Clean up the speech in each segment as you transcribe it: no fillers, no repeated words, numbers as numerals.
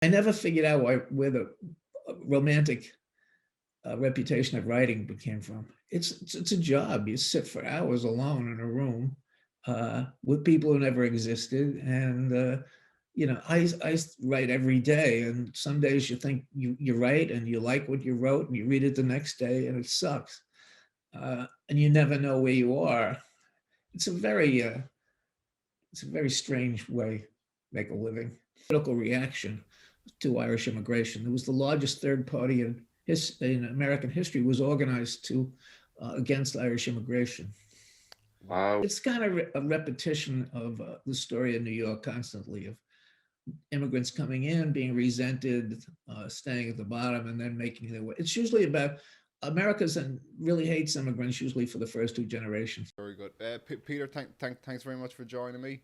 I never figured out where the romantic reputation of writing came from. It's a job. You sit for hours alone in a room with people who never existed, and I write every day, and some days you think you write and you like what you wrote, and you read it the next day, and it sucks, and you never know where you are. It's a very strange way to make a living. Political reaction to Irish immigration. It was the largest third party in American history was organized to against Irish immigration. Wow. It's kind of a repetition of the story in New York constantly of immigrants coming in, being resented, staying at the bottom, and then making their way. It's usually about America's and really hates immigrants usually for the first two generations. Very good. Peter, thanks very much for joining me.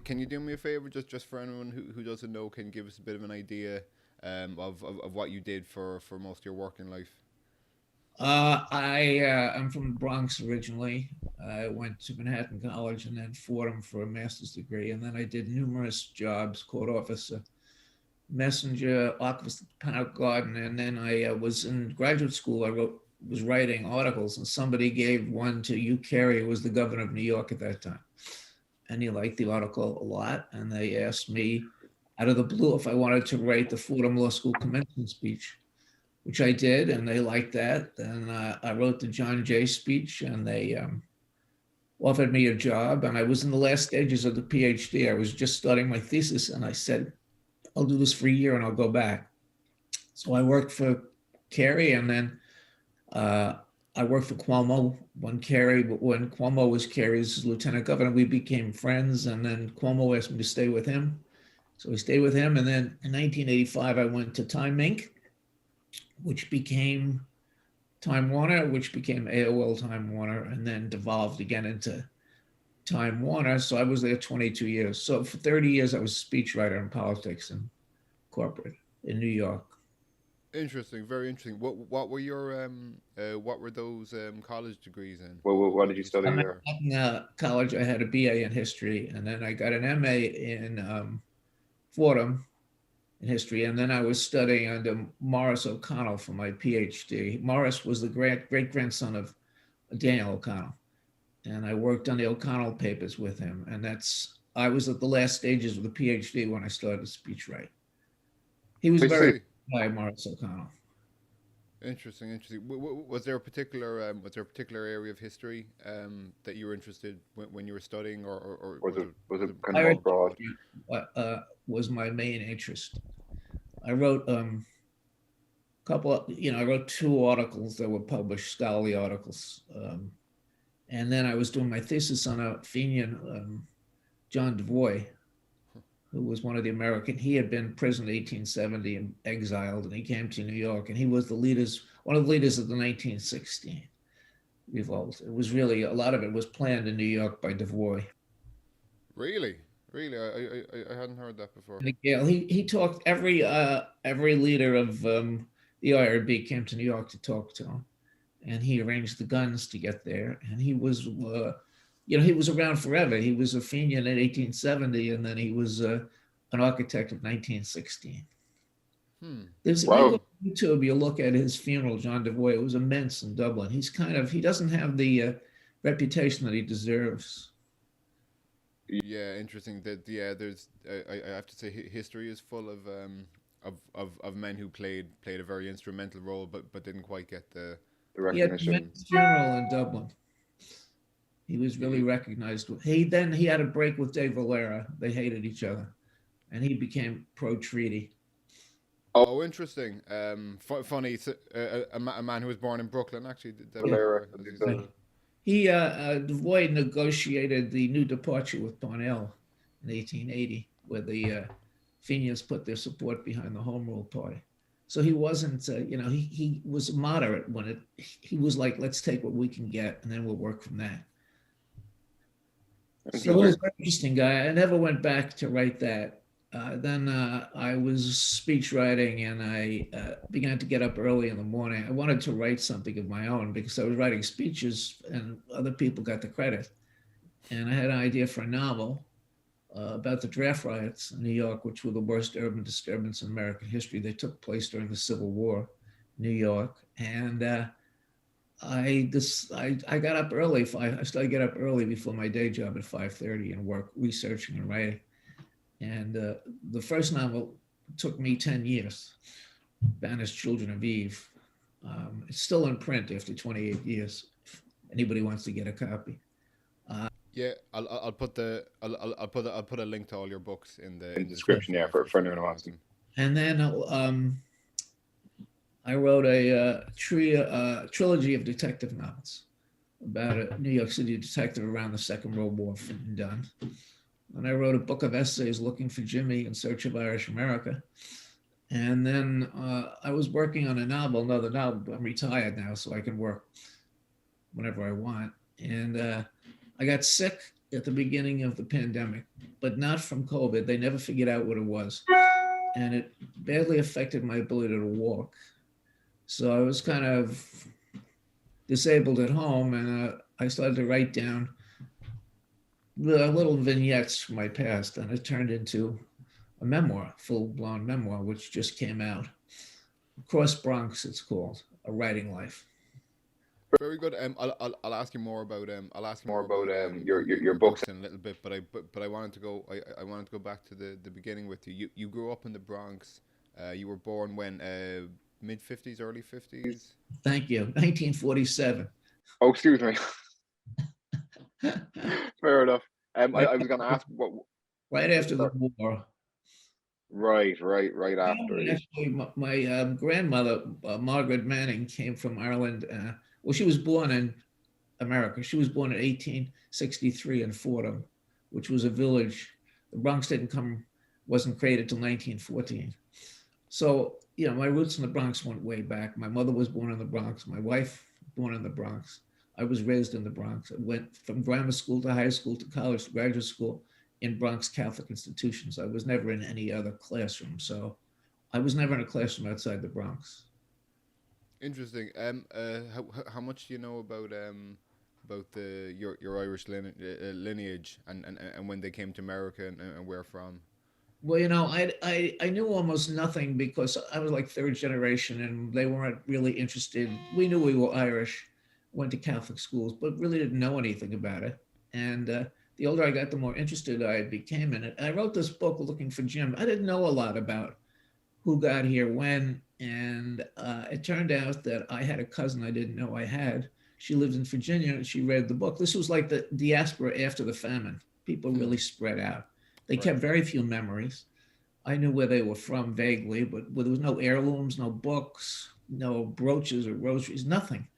Can you do me a favor, just for anyone who doesn't know, can you give us a bit of an idea of what you did for most of your working life? I'm from the Bronx originally. I went to Manhattan College and then Fordham for a master's degree, and then I did numerous jobs: court officer, messenger, office at the Panel Garden, and then I was in graduate school. Was writing articles, and somebody gave one to Hugh Carey, who was the governor of New York at that time, and he liked the article a lot. And they asked me, out of the blue, if I wanted to write the Fordham Law School commencement speech, which I did, and they liked that. Then I wrote the John Jay speech, and they offered me a job. And I was in the last stages of the PhD. I was just starting my thesis, and I said, I'll do this for a year and I'll go back. So I worked for Carey, and then I worked for Cuomo when Cuomo was Carey's lieutenant governor. We became friends, and then Cuomo asked me to stay with him. So I stayed with him, and then in 1985, I went to Time Inc., which became Time Warner, which became AOL Time Warner, and then devolved again into Time Warner. So I was there 22 years. So for 30 years, I was a speechwriter in politics and corporate in New York. Interesting, very interesting. What were your what were those college degrees in? What did you study I'm there? at college. I had a BA in history, and then I got an MA in Fordham in history, and then I was studying under Morris O'Connell for my PhD. Morris was the great grandson of Daniel O'Connell, and I worked on the O'Connell papers with him. And I was at the last stages of the PhD when I started speech writing. He was I very see. by Morris O'Connell. Interesting, interesting. Was there a particular area of history that you were interested when you were studying, or Was it was was it it kind of more Irish broad? was my main interest. I wrote I wrote two articles that were published, scholarly articles. And then I was doing my thesis on a Fenian, John Devoy, who was one of the he had been in prison in 1870 and exiled, and he came to New York, and he was one of the leaders of the 1916 revolt. It was really, a lot of it was planned in New York by Devoy. really, really? I hadn't heard that before. And Gail, he talked, every leader of the IRB came to New York to talk to him, and he arranged the guns to get there. And he was, he was around forever. He was a Fenian in 1870, and then he was an architect of 1916. Hmm. If you go Wow. on YouTube, you look at his funeral, John Devoy. It was immense in Dublin. He doesn't have the reputation that he deserves. Yeah, interesting. That yeah, there's I have to say history is full of men who played a very instrumental role, but didn't quite get the The He had a recognition. tremendous funeral in Dublin. He was really yeah. recognized. He had a break with Dave Valera. They hated each other, and he became pro-treaty. Oh, interesting. Funny. A man who was born in Brooklyn actually. Yeah, Valera, Valera as you is right. said. Devoy negotiated the new departure with Parnell in 1880, where the Fenians put their support behind the Home Rule Party. So he wasn't, he was moderate he was like, let's take what we can get, and then we'll work from that. So it was Interesting. an interesting guy. I never went back to write that. Then I was speech writing, and I began to get up early in the morning. I wanted to write something of my own because I was writing speeches and other people got the credit. And I had an idea for a novel. about the Draft Riots in New York, which were the worst urban disturbance in American history. They took place during the Civil War, New York, and I got up early. I started get up early before my day job at 5:30 and work researching and writing. And the first novel took me 10 years, Banished Children of Eve. It's still in print after 28 years. If anybody wants to get a copy. Yeah, I'll put I'll put a link to all your books in the description, yeah, for anyone who wants them. And then I wrote a trilogy of detective novels about a New York City detective around the Second World War, done. And I wrote a book of essays looking for Jimmy in Search of Irish America. And then I was working on another novel, but I'm retired now, so I can work whenever I want. And I got sick at the beginning of the pandemic, but not from COVID. They never figured out what it was. And it badly affected my ability to walk. So I was kind of disabled at home, and I started to write down the little vignettes from my past, and it turned into a memoir, full-blown memoir, which just came out. Across Bronx, it's called, A Writing Life. Very good. I'll ask you more about your books in a little bit, but I wanted to go I wanted to go back to the beginning with you. You grew up in the Bronx. You were born when mid 50s, early 50s. Thank you. 1947. Oh, excuse me. Fair enough. I was going to ask what. Right after the war. Right after. Actually, my grandmother, Margaret Manning, came from Ireland. Well, she was born in America. She was born in 1863 in Fordham, which was a village. The Bronx wasn't created till 1914. So, my roots in the Bronx went way back. My mother was born in the Bronx. My wife born in the Bronx. I was raised in the Bronx. I went from grammar school to high school to college to graduate school in Bronx Catholic institutions. I was never in any other classroom. So I was never in a classroom outside the Bronx. Interesting. How much do you know about your Irish lineage and when they came to America and where from? Well, I knew almost nothing because I was like third generation and they weren't really interested. We knew we were Irish, went to Catholic schools, but really didn't know anything about it. And the older I got, the more interested I became in it. I wrote this book looking for Jim. I didn't know a lot about who got here when, and it turned out that I had a cousin I didn't know I had. She lived in Virginia and she read the book. This was like the diaspora after the famine. People really spread out. They kept very few memories. I knew where they were from vaguely, but there was no heirlooms, no books, no brooches or rosaries, nothing.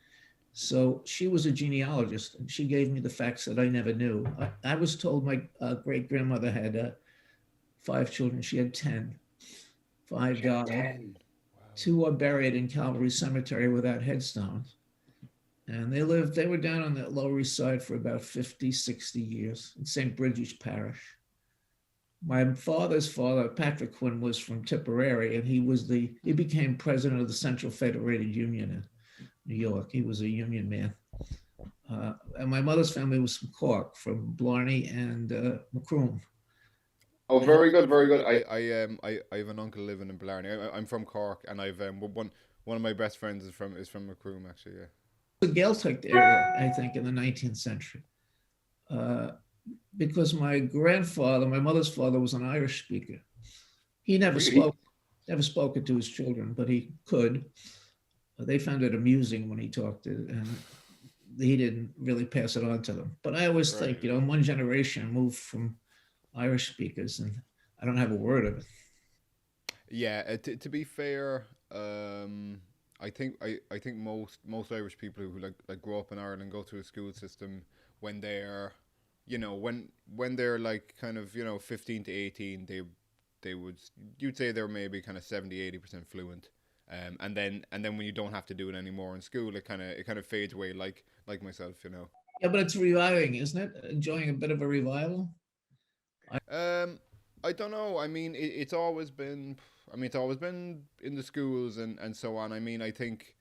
So she was a genealogist, and she gave me the facts that I never knew. I was told my great-grandmother had 5 children. She had 10. 5 died. 10. Wow. 2 are buried in Calvary Cemetery without headstones. And they were down on the Lower East Side for about 50, 60 years in St. Bridget's Parish. My father's father, Patrick Quinn, was from Tipperary, and he became president of the Central Federated Union in New York. He was a union man. And my mother's family was from Cork, from Blarney and Macroom. Oh, very good, very good. I have an uncle living in Blarney. I'm from Cork, and I've one of my best friends is from Macroom, actually. Yeah. The Gaeltacht area, I think, in the 19th century. Because my grandfather, my mother's father, was an Irish speaker. He never spoke it to his children, but he could. They found it amusing when he talked it, and he didn't really pass it on to them. But I always think, in one generation, I moved from Irish speakers, and I don't have a word of it. Yeah, to be fair, I think most Irish people who like grow up in Ireland go through a school system when they're when they're like kind of 15 to 18, you'd say they're maybe kind of 70-80% fluent. And then when you don't have to do it anymore in school, it kind of fades away, like myself, Yeah, but it's reviving, isn't it? Enjoying a bit of a revival. I don't know. I mean, it's always been in the schools and so on. I mean, I think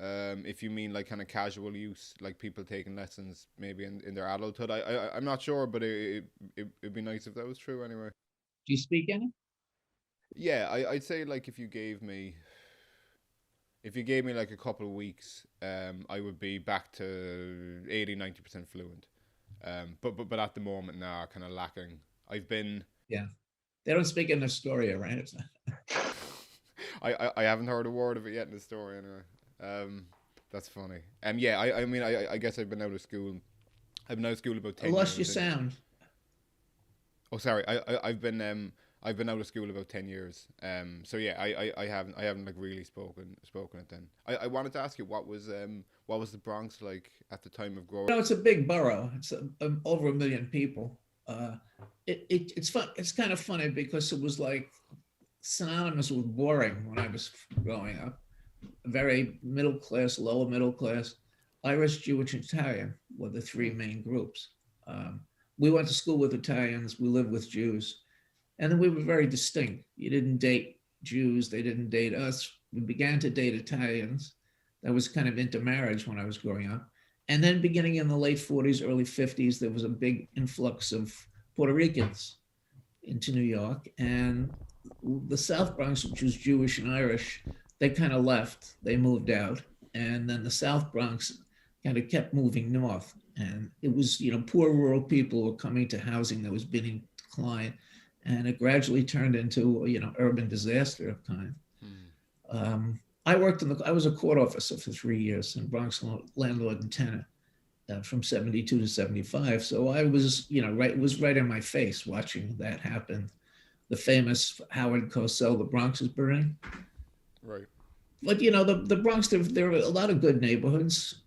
If you mean like kind of casual use, like people taking lessons maybe in their adulthood, I'm not sure, but it'd be nice if that was true anyway. Do you speak any? Yeah, I'd say like if you gave me like a couple of weeks, I would be back to 80-90% fluent. But at the moment now, kind of lacking. I've been. Yeah, they don't speak in Astoria, right? I haven't heard a word of it yet in the story anyway. That's funny. Yeah, I mean I guess I've been out of school. I've been out of school about I 10 lost years. your sound. Oh, sorry. I've been out of school about 10 years. So yeah, I haven't like really spoken it then. I wanted to ask you what was the Bronx like at the time of growing? No, it's a big borough. It's over 1 million people. It's fun. It's kind of funny because it was like synonymous with boring when I was growing up. Very middle class, lower middle class, Irish, Jewish, Italian were the three main groups. We went to school with Italians. We lived with Jews. And then we were very distinct. You didn't date Jews. They didn't date us. We began to date Italians. That was kind of intermarriage when I was growing up. And then beginning in the late 40s, early 50s, there was a big influx of Puerto Ricans into New York. And the South Bronx, which was Jewish and Irish, they kind of left. They moved out. And then the South Bronx kind of kept moving north. And it was, poor rural people were coming to housing that was being declined. And it gradually turned into, urban disaster of kind. I was a court officer for 3 years in Bronx, landlord and tenant from 72 to 75. So I was, it was right in my face watching that happen. The famous Howard Cosell, The Bronx is Burning. Right. But, the Bronx, there are a lot of good neighborhoods.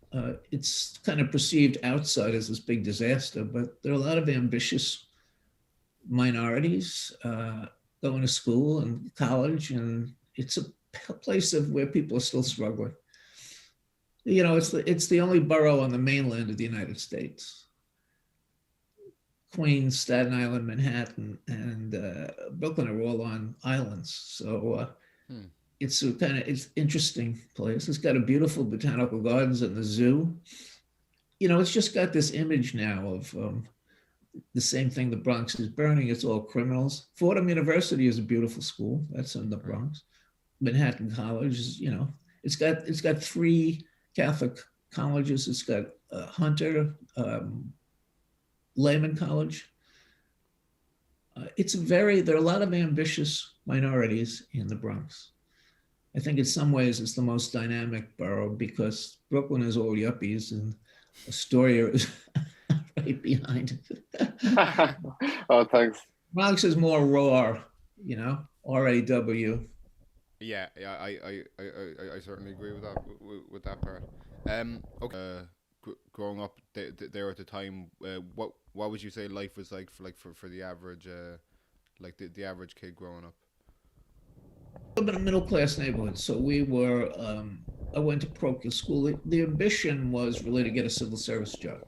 It's kind of perceived outside as this big disaster, but there are a lot of ambitious minorities going to school and college, and it's a place where people are still struggling. It's the only borough on the mainland of the United States. Queens, Staten Island, Manhattan, and Brooklyn are all on islands. So it's it's interesting place. It's got a beautiful botanical gardens and the zoo. It's just got this image now of the same thing. The Bronx is burning. It's all criminals. Fordham University is a beautiful school. That's in the Bronx. Manhattan College is, it's got 3 Catholic colleges. It's got Hunter, Lehman College. There are a lot of ambitious minorities in the Bronx. I think in some ways it's the most dynamic borough because Brooklyn is all yuppies and Astoria is right behind it. Oh, thanks. Bronx is more raw, RAW. Yeah, I certainly agree with that part. Okay. Growing up there at the time, what would you say life was like for the average the average kid growing up? I live in a middle class neighborhood, so we were. I went to parochial school. The ambition was really to get a civil service job.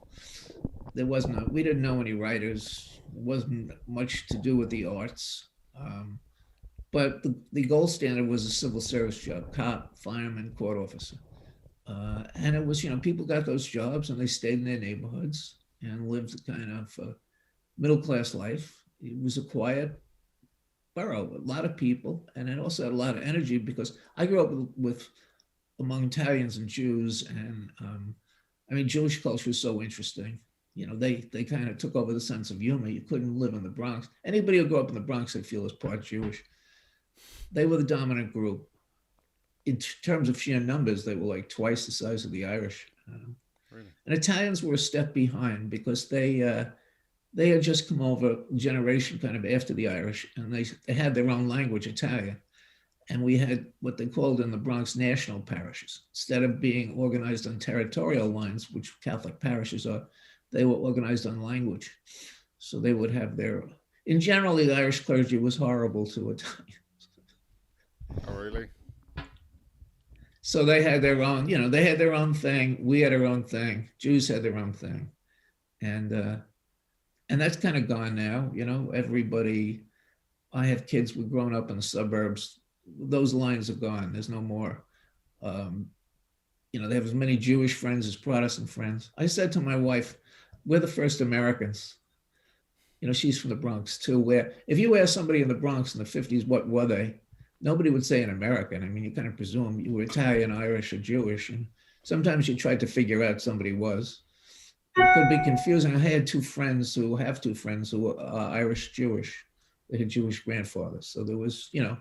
We didn't know any writers. It wasn't much to do with the arts. But the gold standard was a civil service job: cop, fireman, court officer. And it was, people got those jobs and they stayed in their neighborhoods and lived kind of middle class life. It was a quiet borough, a lot of people, and it also had a lot of energy because I grew up among Italians and Jews, and Jewish culture is so interesting. They kind of took over the sense of humor. You couldn't live in the Bronx. Anybody who grew up in the Bronx, I feel, is part Jewish. They were the dominant group. In terms of sheer numbers, they were like twice the size of the Irish. Really? And Italians were a step behind because they had just come over a generation kind of after the Irish, and they had their own language, Italian. And we had what they called in the Bronx national parishes. Instead of being organized on territorial lines, which Catholic parishes are, they were organized on language. So they would have in general, the Irish clergy was horrible to Italians. Oh, really? So they had their own, they had their own thing. We had our own thing. Jews had their own thing. And that's kind of gone now. Everybody, I have kids, we've grown up in the suburbs. Those lines are gone. There's no more, they have as many Jewish friends as Protestant friends. I said to my wife, we're the first Americans. She's from the Bronx too, where if you ask somebody in the Bronx in the 50s, what were they? Nobody would say an American. I mean, you kind of presume you were Italian, Irish, or Jewish. And sometimes you tried to figure out somebody was. It could be confusing. I have two friends who were Irish Jewish. They had Jewish grandfathers. So there was, it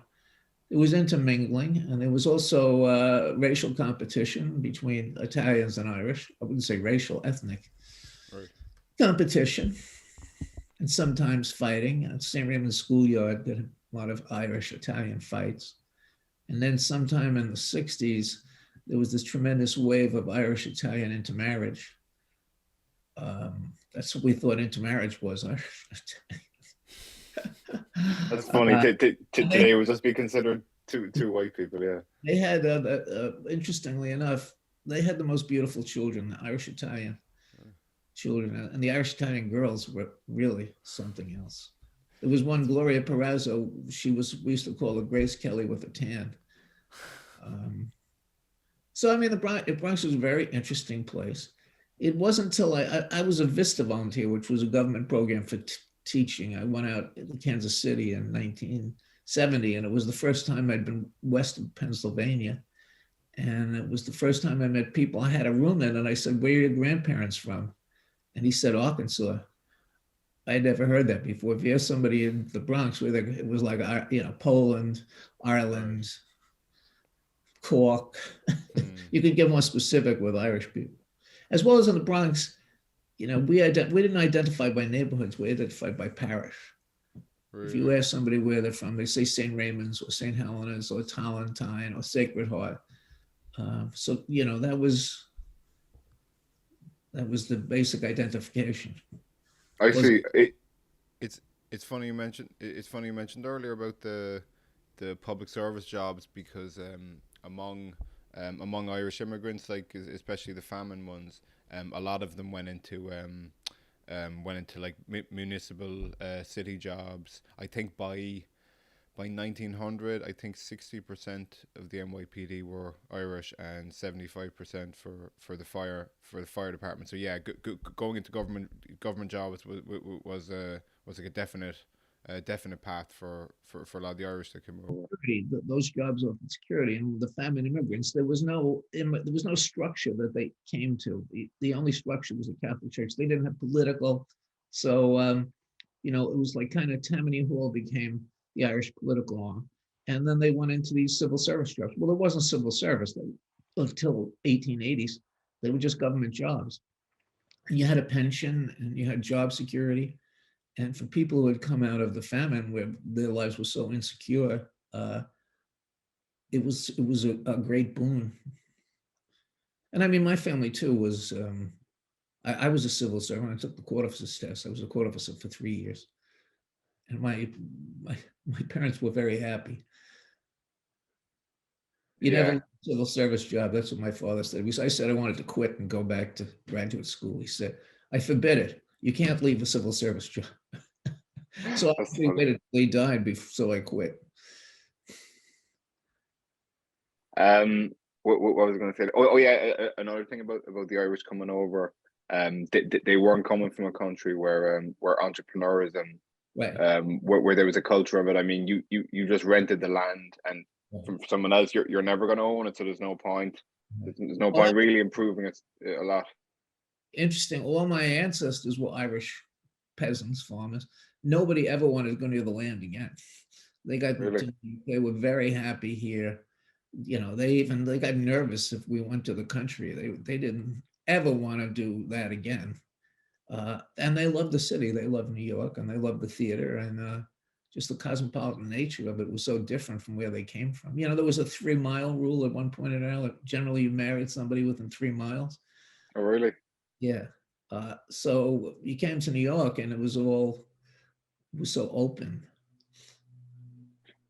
was intermingling. And there was also racial competition between Italians and Irish. I wouldn't say racial, ethnic competition. And sometimes fighting. At St. Raymond's schoolyard, there a lot of Irish-Italian fights. And then sometime in the 60s, there was this tremendous wave of Irish-Italian intermarriage. That's what we thought intermarriage was. That's funny. Today it would just be considered two white people, yeah. They had, interestingly enough, they had the most beautiful children, the Irish-Italian children, and the Irish-Italian girls were really something else. There was one, Gloria Perazzo, we used to call her Grace Kelly with a tan. So, I mean, the Bronx was a very interesting place. It wasn't until I was a Vista volunteer, which was a government program for teaching. I went out in Kansas City in 1970, and it was the first time I'd been west of Pennsylvania. And it was the first time I met people. I had a roommate, and I said, where are your grandparents from? And he said, Arkansas. I'd never heard that before. If you ask somebody in the Bronx, it was like, Poland, Ireland, Cork. You could get more specific with Irish people. As well as in the Bronx, we didn't identify by neighborhoods. We identified by parish. If you ask somebody where they're from, they say St. Raymond's or St. Helena's or Tallentine or Sacred Heart. So, that was the basic identification. I see. It's funny you mentioned earlier about the public service jobs, because among Irish immigrants, like especially the famine ones, a lot of them went into like municipal city jobs. I think by 1900, I think 60% of the NYPD were Irish and 75% for the fire department. So yeah, going into government jobs was like a definite path for a lot of the Irish that came over. Those jobs offered security, and the famine immigrants, there was no structure that they came to. The only structure was the Catholic Church. They didn't have political, so it was like kind of Tammany Hall became the Irish political arm, and then they went into these civil service jobs. Well, it wasn't civil service until 1880s. They were just government jobs, and you had a pension and you had job security. And for people who had come out of the famine, where their lives were so insecure, it was a great boon. And I mean, my family too was. I was a civil servant. I took the court officer's test. I was a court officer for 3 years, and my parents were very happy. You never had a civil service job. That's what my father said. I said I wanted to quit and go back to graduate school. He said, I forbid it. You can't leave a civil service job. So I waited till he died so I quit. What was I going to say? Oh yeah, another thing about the Irish coming over. They weren't coming from a country where entrepreneurism, right. Where there was a culture of it. I mean, you just rented the land, and from someone else, you're never going to own it. So there's no point. There's no point really improving it a lot. Interesting. All my ancestors were Irish peasants, farmers. Nobody ever wanted to go near the land again. They were very happy here. They got nervous if we went to the country. They didn't ever want to do that again. And they loved the city. They loved New York, and they loved the theater, and just the cosmopolitan nature of it was so different from where they came from. There was a 3-mile rule at one point in Ireland. Generally, you married somebody within 3 miles. Oh, really? Yeah. So you came to New York, and it was so open.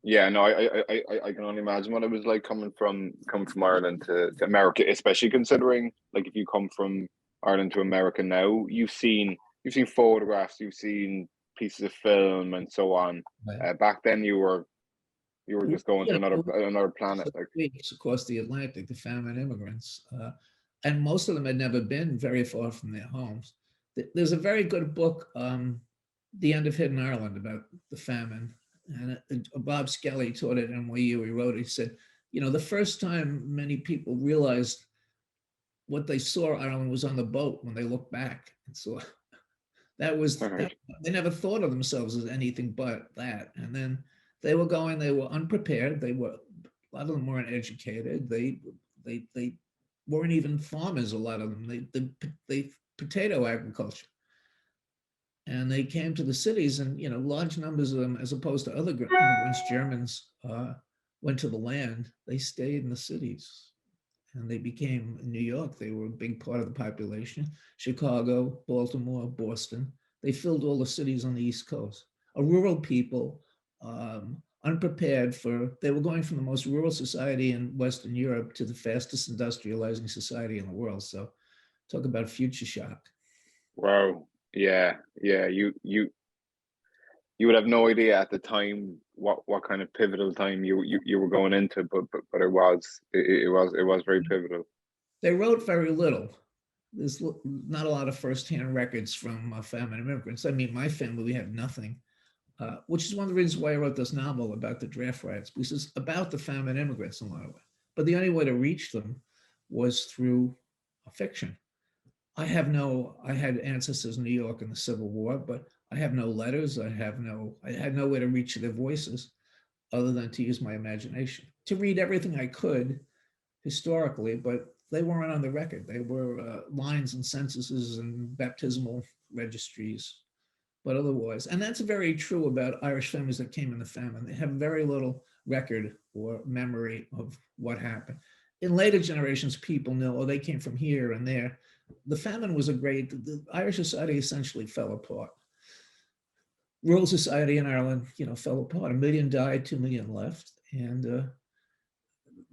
Yeah, no, I can only imagine what it was like coming from Ireland to America, especially considering, like, if you come from Ireland to America now, you've seen photographs, you've seen pieces of film and so on. Right. Back then you were You were just going to another planet. Like, weeks across the Atlantic, the famine immigrants. And most of them had never been very far from their homes. There's a very good book, The End of Hidden Ireland, about the famine. And Bob Skelly taught it at NYU. He wrote, he said, you know, the first time many people realized what they saw Ireland was on the boat when they looked back. And so that was, they never thought of themselves as anything but that. And then they were unprepared. A lot of them weren't educated. They weren't even farmers, a lot of them. They potato agriculture. And they came to the cities, and, you know, large numbers of them, as opposed to other immigrants, Germans, went to the land. They stayed in the cities, and they became, in New York, they were a big part of the population. Chicago, Baltimore, Boston. They filled all the cities on the East Coast. A rural people, unprepared they were going from the most rural society in Western Europe to the fastest industrializing society in the world. So talk about future shock. Wow. Yeah. You would have no idea at the time what kind of pivotal time you were going into, but it was very pivotal. They wrote very little. There's not a lot of firsthand records from famine immigrants. I mean, my family, we had nothing, which is one of the reasons why I wrote this novel about the draft riots, because it's about the famine immigrants in a lot of ways. But the only way to reach them was through fiction. I had ancestors in New York in the Civil War, but I have no letters. I had no way to reach their voices other than to use my imagination, to read everything I could historically, but they weren't on the record. They were lines and censuses and baptismal registries, but otherwise. And that's very true about Irish families that came in the famine. They have very little record or memory of what happened. In later generations, people know, oh, they came from here and there. The famine was the Irish society essentially fell apart. Rural society in Ireland, you know, fell apart. 1 million died, 2 million left. And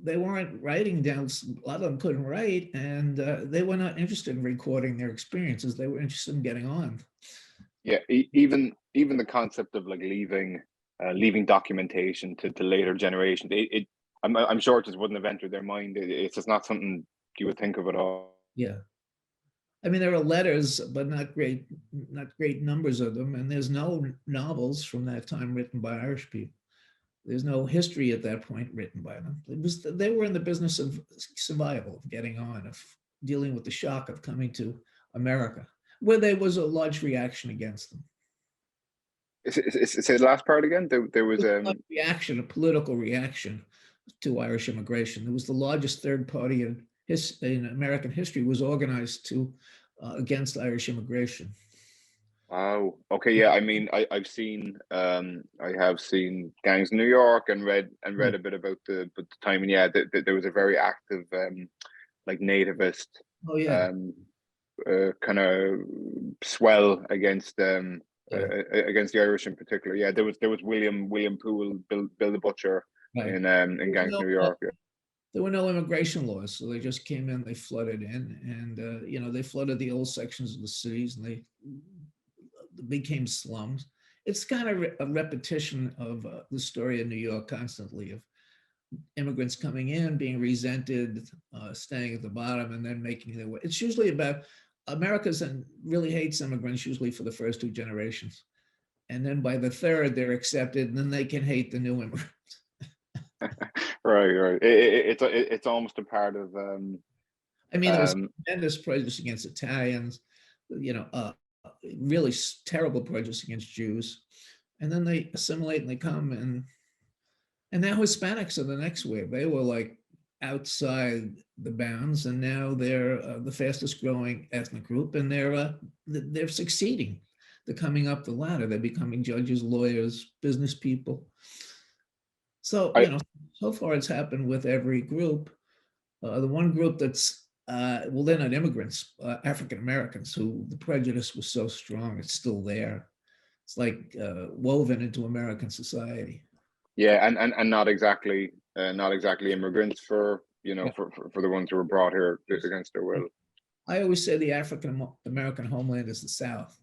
they weren't writing down, a lot of them couldn't write, and they were not interested in recording their experiences. They were interested in getting on. Yeah, even the concept of like leaving documentation to later generations, I'm sure it just wouldn't have entered their mind. It's just not something you would think of at all. Yeah. I mean, there are letters, but not great numbers of them. And there's no novels from that time written by Irish people. There's no history at that point written by them. They were in the business of survival, of getting on, of dealing with the shock of coming to America, where there was a large reaction against them. Say the last part again. There was a political reaction to Irish immigration. There was the largest third party in American history was organized against Irish immigration. Wow. Okay. Yeah. I mean, I have seen Gangs in New York and read a bit about the time, and yeah, there was a very active like nativist kind of swell against the Irish in particular. Yeah, there was William Poole, Bill the Butcher, in Gangs New York. Yeah. There were no immigration laws, so they just came in, they flooded in, and you know, they flooded the old sections of the cities, and they became slums. It's kind of a repetition of the story of New York constantly, of immigrants coming in, being resented, staying at the bottom, and then making their way. It's usually about America's and really hates immigrants usually for the first 2 generations. And then by the third, they're accepted, and then they can hate the new immigrants. Right. It's almost a part of. I mean, there was tremendous prejudice against Italians, you know, really terrible prejudice against Jews, and then they assimilate and they come, and now Hispanics are the next wave. They were like outside the bounds, and now they're the fastest growing ethnic group, and they're succeeding. They're coming up the ladder. They're becoming judges, lawyers, business people. So, you know, so far it's happened with every group. The one group that's, well, they're not immigrants, African Americans, who the prejudice was so strong, it's still there. It's like woven into American society. Yeah, and not exactly immigrants for, you know, for the ones who were brought here against their will. I always say the African American homeland is the South.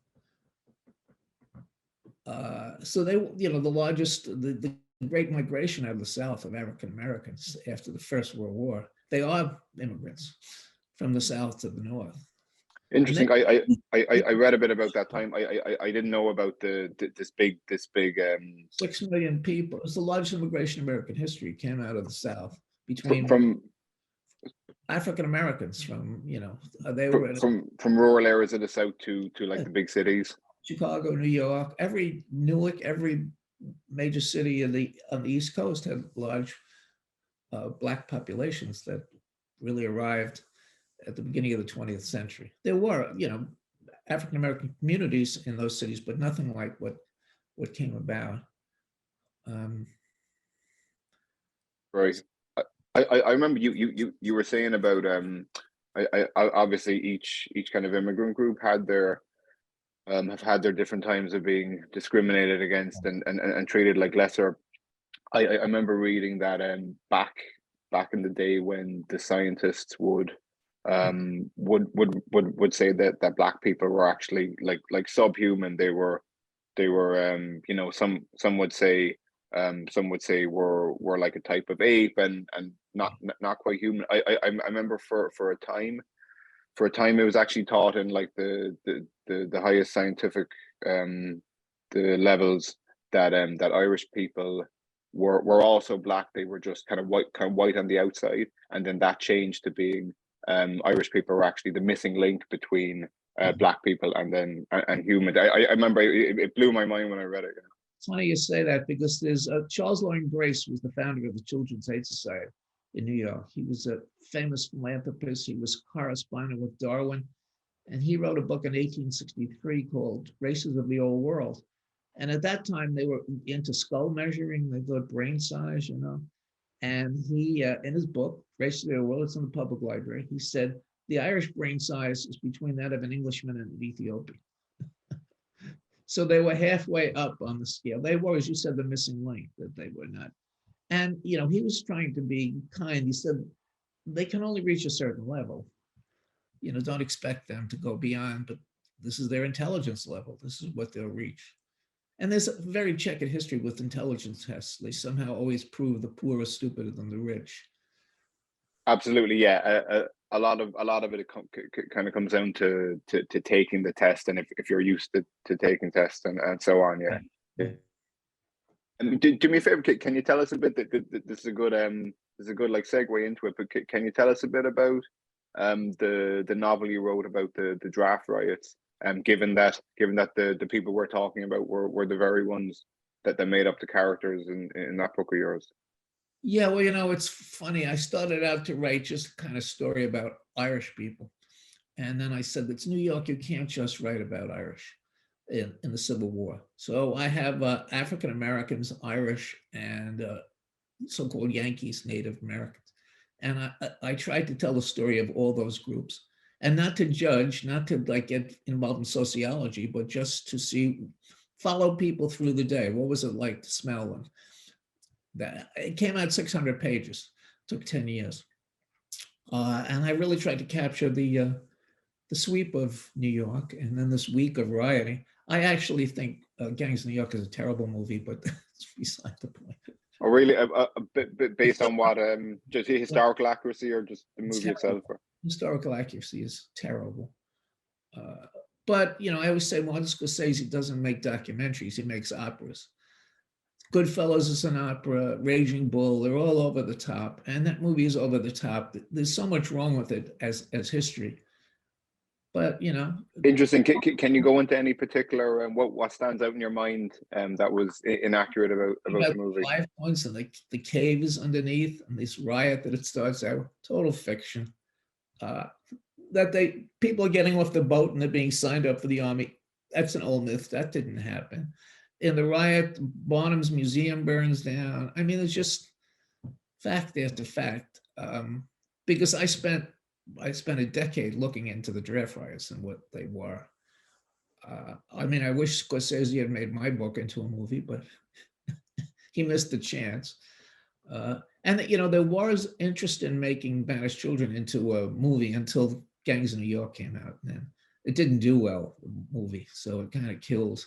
So they, you know, the great migration out of the South of African Americans after the First World War. They are immigrants from the South to the North. Interesting. Then, I read a bit about that time. I didn't know about this big 6 million people. It's the largest immigration in American history. It came out of the South between from African Americans from, they were in from rural areas of the South to like the big cities. Chicago, New York, Newark, every major city on the East Coast had large Black populations that really arrived at the beginning of the 20th century. There were, African American communities in those cities, but nothing like what came about. Right. I remember you were saying about I obviously each kind of immigrant group had their have had their different times of being discriminated against and treated like lesser. I remember reading that back in the day when the scientists would say that Black people were actually like subhuman. They were some would say were like a type of ape and not quite human. I remember for a time it was actually taught in like the highest scientific the levels that Irish people were also Black. They were just kind of white on the outside, and then that changed to being Irish people were actually the missing link between Black people and human. I remember it blew my mind when I read it. It's funny you say that, because there's Charles Loring Brace was the founder of the Children's Aid Society in New York. He was a famous philanthropist. He was correspondent with Darwin, and he wrote a book in 1863 called Races of the Old World. And at that time, they were into skull measuring. They thought brain size, And he, in his book, Races of the Old World, it's in the public library, he said the Irish brain size is between that of an Englishman and an Ethiopian. So they were halfway up on the scale. They were, as you said, the missing link, that they were not. And, he was trying to be kind. He said, they can only reach a certain level. Don't expect them to go beyond, but this is their intelligence level. This is what they'll reach. And there's a very checkered history with intelligence tests. They somehow always prove the poor are stupider than the rich. Absolutely, yeah. A lot of it kind of comes down to taking the test, and if you're used to taking tests and so on, yeah. Right. And do me a favor, can you tell us a bit? This is a good like segue into it. But can you tell us a bit about the novel you wrote about the draft riots? Given that the people we're talking about were the very ones that made up the characters in that book of yours. Yeah, well, it's funny. I started out to write just kind of story about Irish people. And then I said, it's New York, you can't just write about Irish in the Civil War. So I have African Americans, Irish, and so-called Yankees, Native Americans. And I tried to tell the story of all those groups, and not to judge, not to like get involved in sociology, but just to follow people through the day. What was it like to smell them? It came out 600 pages, took 10 years. And I really tried to capture the sweep of New York and then this week of rioting. I actually think Gangs of New York is a terrible movie, but that's beside the point. Oh, really? A bit based on what? Just historical accuracy or just the movie itself? Or? Historical accuracy is terrible. But, I always say Martin Scorsese doesn't make documentaries, he makes operas. Goodfellas is an opera, Raging Bull, they're all over the top. And that movie is over the top. There's so much wrong with it as history. But, Interesting. Can you go into any particular, what stands out in your mind that was inaccurate about the movie? 5 points and the caves underneath and this riot that it starts out, total fiction. That people are getting off the boat and they're being signed up for the army. That's an old myth. That didn't happen. In the riot, Barnum's museum burns down. I mean, it's just fact after fact. Because I spent a decade looking into the draft riots and what they were. I mean, I wish Scorsese had made my book into a movie, but he missed the chance. And there was interest in making Banished Children into a movie until Gangs of New York came out. And it didn't do well, the movie, so it kind of killed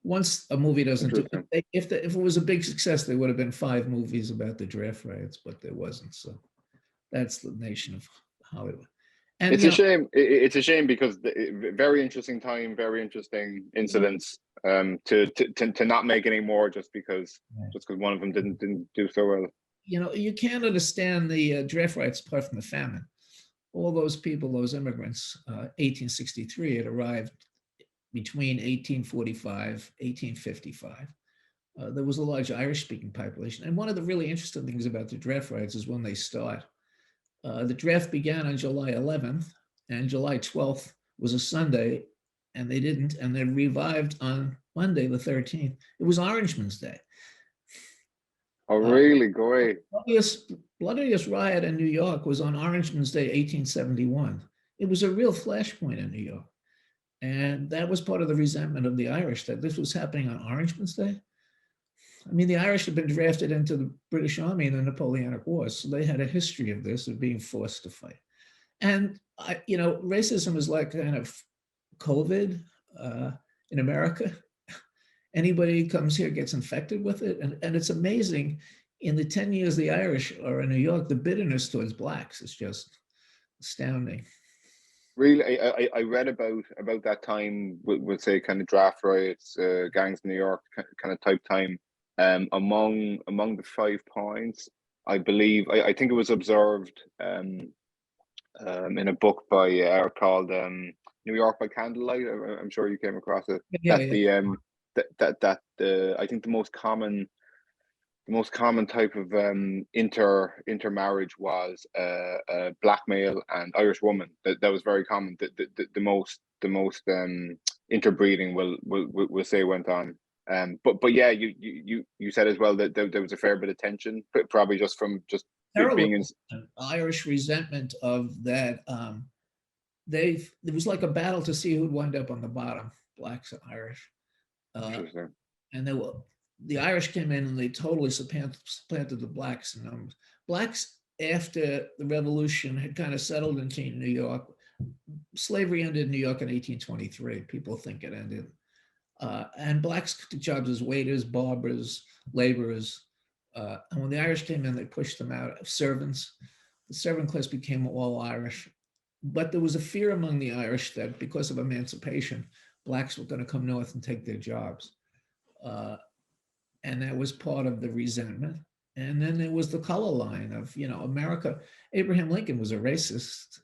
once a movie doesn't do Interesting. if it was a big success, there would have been 5 movies about the draft riots, but there wasn't. So that's the nation of Hollywood. And It's a shame. It's a shame because very interesting time, very interesting incidents. To not make any more just because one of them didn't do so well. You can't understand the draft riots apart from the famine. All those people, those immigrants, 1863 had arrived between 1845, 1855. There was a large Irish-speaking population. And one of the really interesting things about the draft riots is when they start. The draft began on July 11th, and July 12th was a Sunday, and they didn't, and they revived on Monday, the 13th. It was Orangeman's Day. Oh, really? Great. Bloodiest riot in New York was on Orangeman's Day, 1871. It was a real flashpoint in New York. And that was part of the resentment of the Irish, that this was happening on Orangeman's Day. I mean, the Irish had been drafted into the British Army in the Napoleonic Wars, so they had a history of this, of being forced to fight. And, racism is like kind of COVID in America. Anybody who comes here gets infected with it. And it's amazing, in the 10 years the Irish are in New York, the bitterness towards blacks is just astounding. Really, I read about that time, we'll say kind of draft riots, gangs in New York kind of type time. Among the 5 points, I believe, I think it was observed in a book by called New York by Candlelight. I'm sure you came across it. That I think the most common type of intermarriage was a black male and Irish woman. That was very common. The most interbreeding will say went on. But yeah, you said as well that there was a fair bit of tension, probably just from being in Irish resentment of that. It was like a battle to see who'd wind up on the bottom, blacks and Irish. Interesting. And the Irish came in and they totally supplanted the blacks in numbers. Blacks, after the revolution, had kind of settled into New York. Slavery ended in New York in 1823. People think it ended. And blacks took jobs as waiters, barbers, laborers. And when the Irish came in, they pushed them out. Servants. The servant class became all Irish. But there was a fear among the Irish that because of emancipation, blacks were going to come north and take their jobs. And that was part of the resentment. And then there was the color line of, America. Abraham Lincoln was a racist.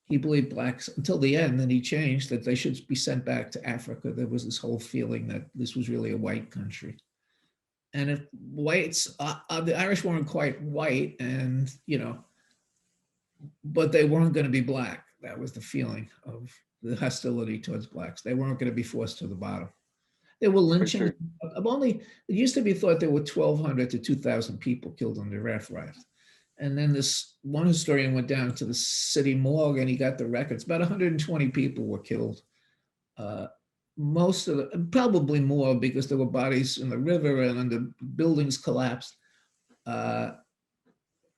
He believed blacks until the end, then he changed, that they should be sent back to Africa. There was this whole feeling that this was really a white country. And if whites, the Irish weren't quite white, and, but they weren't going to be black. That was the feeling of the hostility towards blacks. They weren't going to be forced to the bottom. There were lynchings. It used to be thought there were 1,200 to 2,000 people killed in the draft riots. And then this one historian went down to the city morgue and he got the records. About 120 people were killed. Most of them, probably more, because there were bodies in the river and the buildings collapsed. The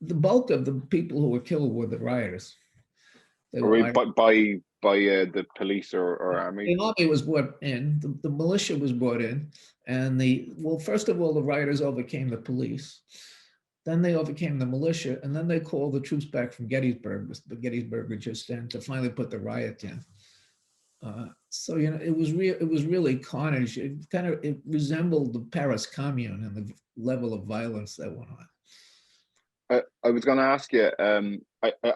bulk of the people who were killed were the rioters. By the police or army? The army was brought in, the militia was brought in, and first of all, the rioters overcame the police. Then they overcame the militia, and then they called the troops back from Gettysburg, the Gettysburg just then, to finally put the riot in. So it was really carnage. It resembled the Paris Commune and the level of violence that went on. I was going to ask you.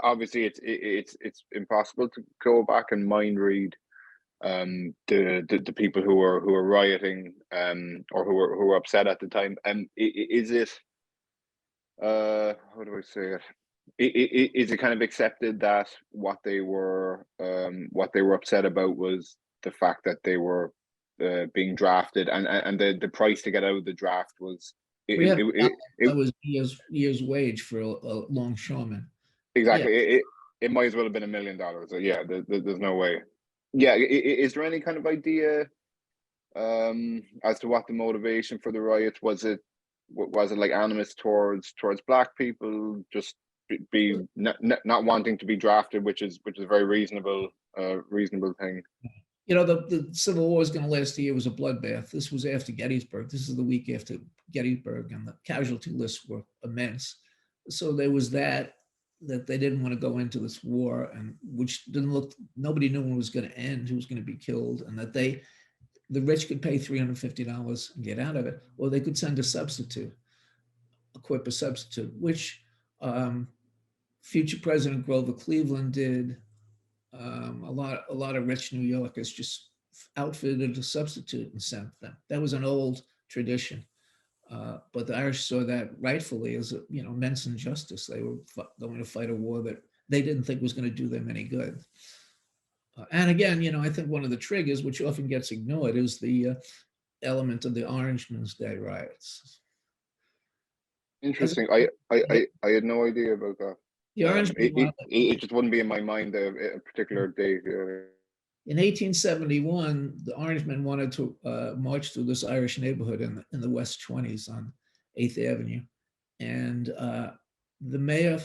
Obviously, it's impossible to go back and mind read the people who were rioting or who were upset at the time. Is it how do I say it? Is it kind of accepted that what they were upset about was the fact that they were being drafted, and the price to get out of the draft was that was years wage for a longshoreman. Exactly. Yeah. It might as well have been $1 million. So yeah, there's no way. Yeah. Is there any kind of idea as to what the motivation for the riots was? It like animus towards black people, just be not wanting to be drafted, which is a very reasonable thing. You know, the Civil War was going to last a year. It was a bloodbath. This was after Gettysburg. This is the week after Gettysburg, and the casualty lists were immense. So there was that they didn't want to go into this war, and which didn't look. Nobody knew when it was going to end, who was going to be killed, and that the rich could pay $350 and get out of it, or they could send a substitute, equip a substitute, which future President Grover Cleveland did. A lot of rich New Yorkers just outfitted a substitute and sent them. That was an old tradition, but the Irish saw that rightfully as immense injustice. They were going to fight a war that they didn't think was going to do them any good. And again, I think one of the triggers, which often gets ignored, is the element of the Orangemen's Day riots. Interesting. I had no idea about that. It just wouldn't be in my mind a particular date. In 1871, the Orangemen wanted to march through this Irish neighborhood in the West 20s on 8th Avenue. And the mayor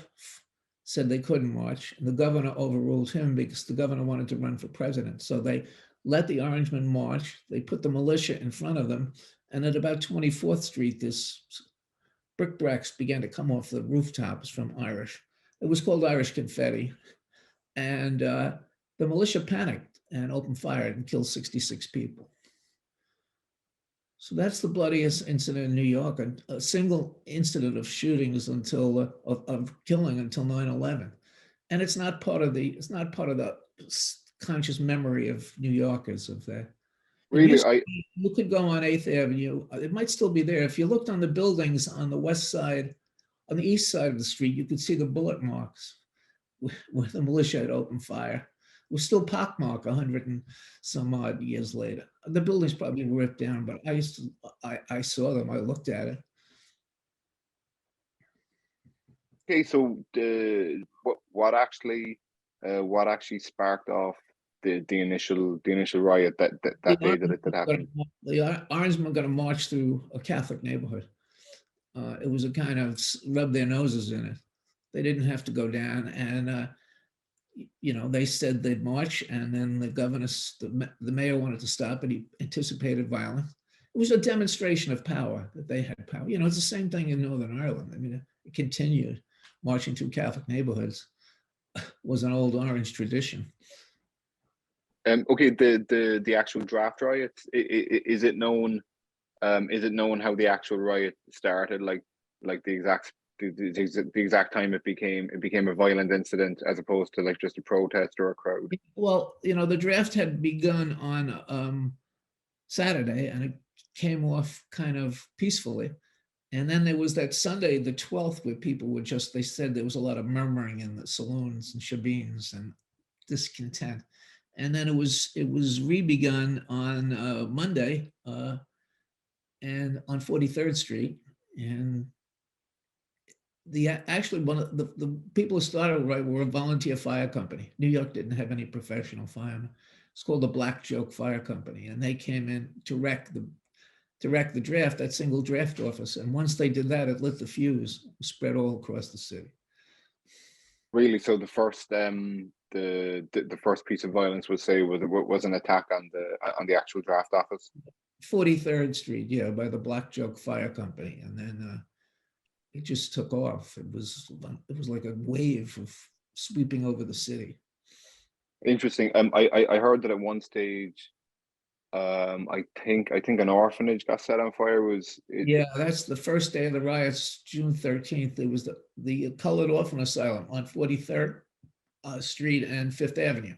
said they couldn't march. And the governor overruled him because the governor wanted to run for president. So they let the Orangemen march. They put the militia in front of them. And at about 24th Street, this brickbats began to come off the rooftops from Irish. It was called Irish confetti. And the militia panicked and opened fire and killed 66 people. So that's the bloodiest incident in New York, a single incident of shootings of killing until 9/11. And it's not part of the conscious memory of New Yorkers of that. Really, you could go on 8th Avenue. It might still be there. If you looked on the buildings on the west side, on the east side of the street, you could see the bullet marks where the militia had opened fire. It was still pockmarked 100 and some odd years later. The building's probably ripped down, but I saw them. I looked at it. Okay, so what actually sparked off the initial riot that day that it happened? The Orangemen were going to march through a Catholic neighborhood. It was a kind of rub their noses in it. They didn't have to go down, and they said they'd march, and then the mayor wanted to stop it. He anticipated violence. It was a demonstration of power, that they had power. It's the same thing in Northern Ireland. I mean, it continued. Marching through Catholic neighborhoods was an old Orange tradition. Okay, the actual draft riots, is it known? Is it known how the actual riot started? Like the exact time it became a violent incident, as opposed to like just a protest or a crowd? Well, the draft had begun on Saturday, and it came off kind of peacefully. And then there was that Sunday, the 12th, where people were they said there was a lot of murmuring in the saloons and shebeens and discontent. And then it was re-begun on Monday and on 43rd Street. And one of the people who started were a volunteer fire company. New York didn't have any professional firemen. It's called the Black Joke Fire Company. And they came in to wreck the draft, that single draft office. And once they did that, it lit the fuse, spread all across the city. Really? So the first the first piece of violence was an attack on the actual draft office? 43rd Street, yeah, by the Black Joke Fire Company. And then it just took off. It was like a wave of sweeping over the city. Interesting. I heard that at one stage, I think an orphanage got set on fire. Yeah, that's the first day of the riots, June 13th. It was the Colored Orphan Asylum on 43rd Street and 5th Avenue.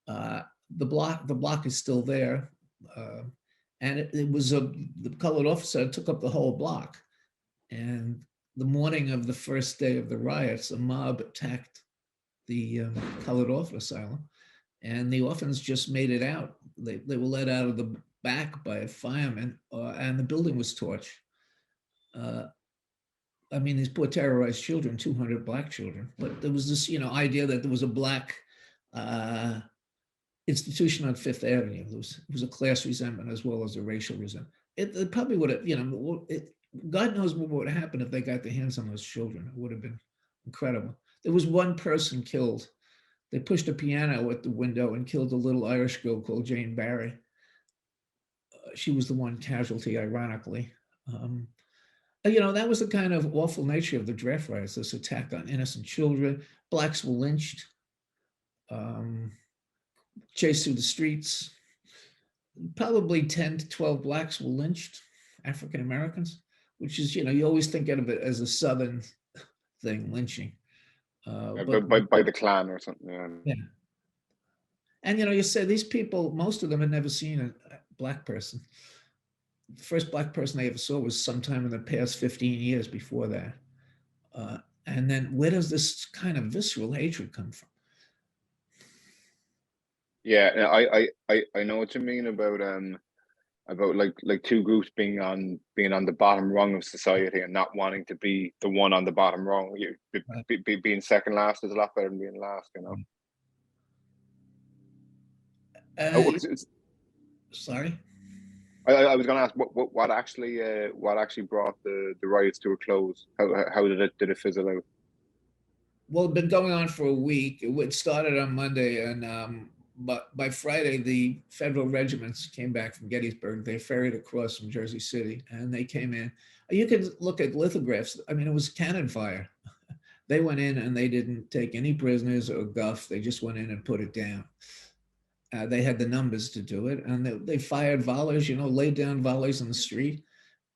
The block is still there, and it was the colored officer took up the whole block. And the morning of the first day of the riots, a mob attacked the Colored Orphan Asylum. And the orphans just made it out. They were let out of the back by a fireman, and the building was torched. I mean, these poor terrorized children, 200 Black children. But there was this, idea that there was a Black institution on Fifth Avenue. It was a class resentment as well as a racial resentment. It probably would have, God knows what would have happened if they got their hands on those children. It would have been incredible. There was one person killed They pushed a piano at the window and killed a little Irish girl called Jane Barry. She was the one casualty, ironically. That was the kind of awful nature of the draft riots, this attack on innocent children. Blacks were lynched, chased through the streets. Probably 10 to 12 blacks were lynched, African Americans, which is, you always think of it as a Southern thing, lynching. But by the Klan or something. Yeah. And, you say these people, most of them had never seen a black person. The first black person they ever saw was sometime in the past 15 years before that. And then where does this kind of visceral hatred come from? Yeah, I know what you mean about like two groups being on the bottom rung of society and not wanting to be the one on the bottom rung. Being second last is a lot better than being last, Sorry. I was going to ask what actually brought the riots to a close. How did it fizzle out? Well, it's been going on for a week. It started on Monday, and but by Friday, the federal regiments came back from Gettysburg. They ferried across from Jersey City, and they came in. You can look at lithographs. I mean, it was cannon fire. They went in and they didn't take any prisoners or guff. They just went in and put it down. They had the numbers to do it, and they fired volleys, laid down volleys in the street.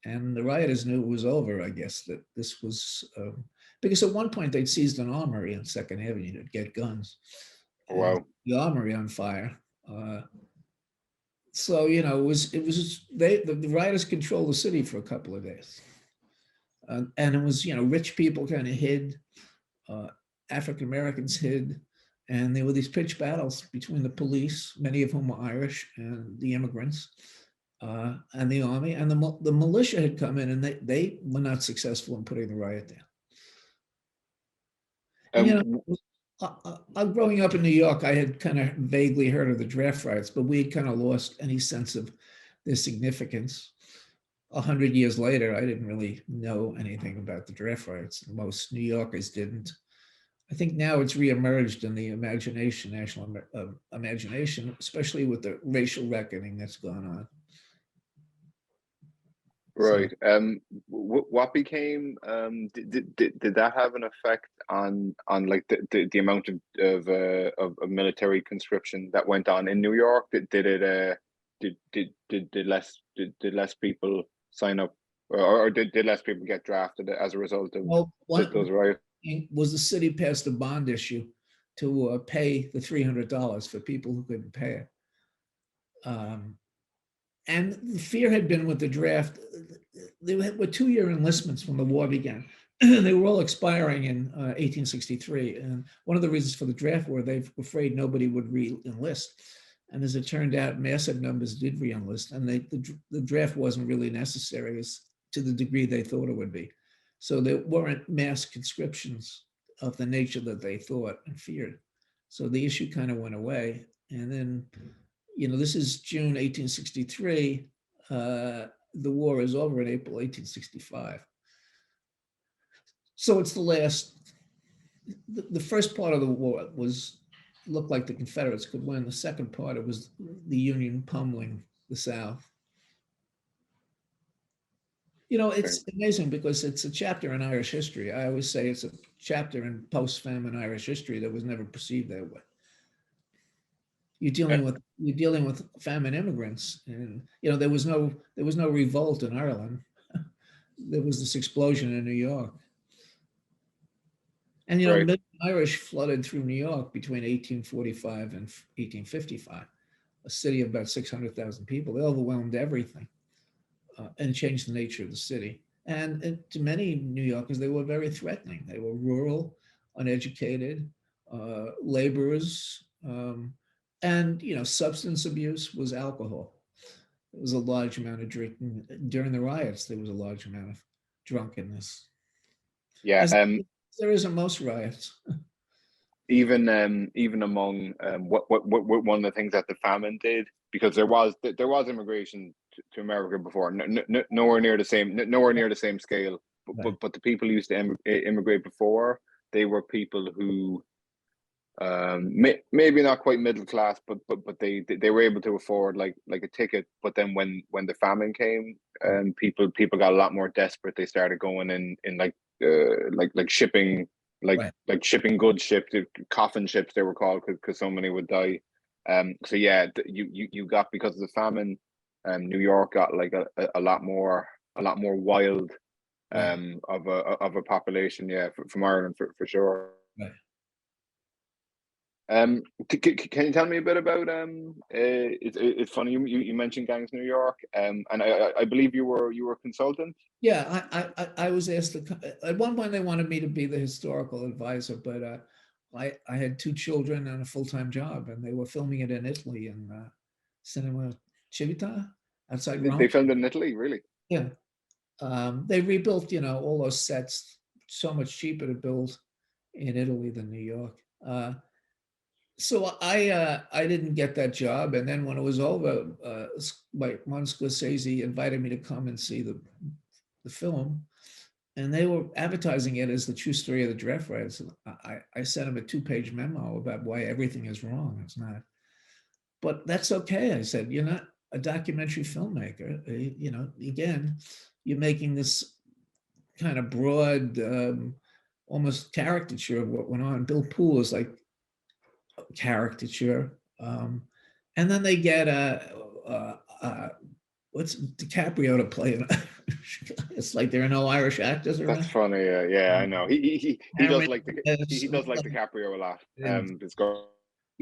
And the rioters knew it was over, I guess, that this was, because at one point they'd seized an armory on 2nd Avenue to get guns. Wow. The armory on fire. So, the rioters controlled the city for a couple of days. And it was, rich people kind of hid, African Americans hid, and there were these pitched battles between the police, many of whom were Irish, and the immigrants, and the army, and the militia had come in, and they were not successful in putting the riot down. And, growing up in New York, I had kind of vaguely heard of the draft riots, but we had kind of lost any sense of their significance. 100 years later, I didn't really know anything about the draft riots. Most New Yorkers didn't. I think now it's reemerged in the imagination, national imagination, especially with the racial reckoning that's gone on. Right. What became did that have an effect on like the amount of military conscription that went on in New York? Did less people sign up, or did less people get drafted as a result of those riots? Was the city passed a bond issue to pay the $300 for people who couldn't pay it. And the fear had been with the draft. There were 2-year enlistments when the war began. They were all expiring in 1863. And one of the reasons for the draft war, they were afraid nobody would re-enlist. And as it turned out, massive numbers did re-enlist. And the draft wasn't really necessary to the degree they thought it would be. So there weren't mass conscriptions of the nature that they thought and feared. So the issue kind of went away. And then, this is June 1863. The war is over in April 1865. So it's the last. The first part of the war looked like the Confederates could win. The second part, it was the Union pummeling the South. It's amazing because it's a chapter in Irish history. I always say it's a chapter in post-famine Irish history that was never perceived that way. You're dealing with famine immigrants, and there was no revolt in Ireland. There was this explosion in New York, and Right. million Irish flooded through New York between 1845 and 1855. A city of about 600,000 people. They overwhelmed everything. And changed the nature of the city. And to many New Yorkers, they were very threatening. They were rural, uneducated, laborers, and substance abuse was alcohol. There was a large amount of drinking. During the riots, there was a large amount of drunkenness. Yeah. There is in most riots. Even among what one of the things that the famine did, because there was immigration to America before, nowhere near the same scale. But the people who used to immigrate before, they were people who maybe not quite middle class, but they were able to afford like a ticket. But then when the famine came, people got a lot more desperate. They started going in like shipping, Right. like shipping goods ships, coffin ships they were called, because so many would die. So yeah, you got, because of the famine, New York got like a lot more wild Right. of a population, yeah, from Ireland for sure. Right. Can you tell me a bit about it's funny you mentioned Gangs New York, and I believe you were a consultant. Yeah, I was asked to, at one point they wanted me to be the historical advisor, but I had 2 children and a full-time job, and they were filming it in Italy in Cinema Civita outside They Rome. filmed it in Italy, really? Yeah, they rebuilt, all those sets, so much cheaper to build in Italy than New York. So I didn't get that job, and then when it was over, Martin Scorsese invited me to come and see the film, and they were advertising it as the true story of the Draft Riots. I sent him a 2-page memo about why everything is wrong. It's not, but that's okay. I said, you're not a documentary filmmaker. Again, you're making this kind of broad, almost caricature of what went on. Bill Poole is like caricature, and then they get what's DiCaprio to play an Irish guy. It's like there are no Irish actors around. That's funny. Yeah, I know. He does like he does like And, DiCaprio a lot. It's good.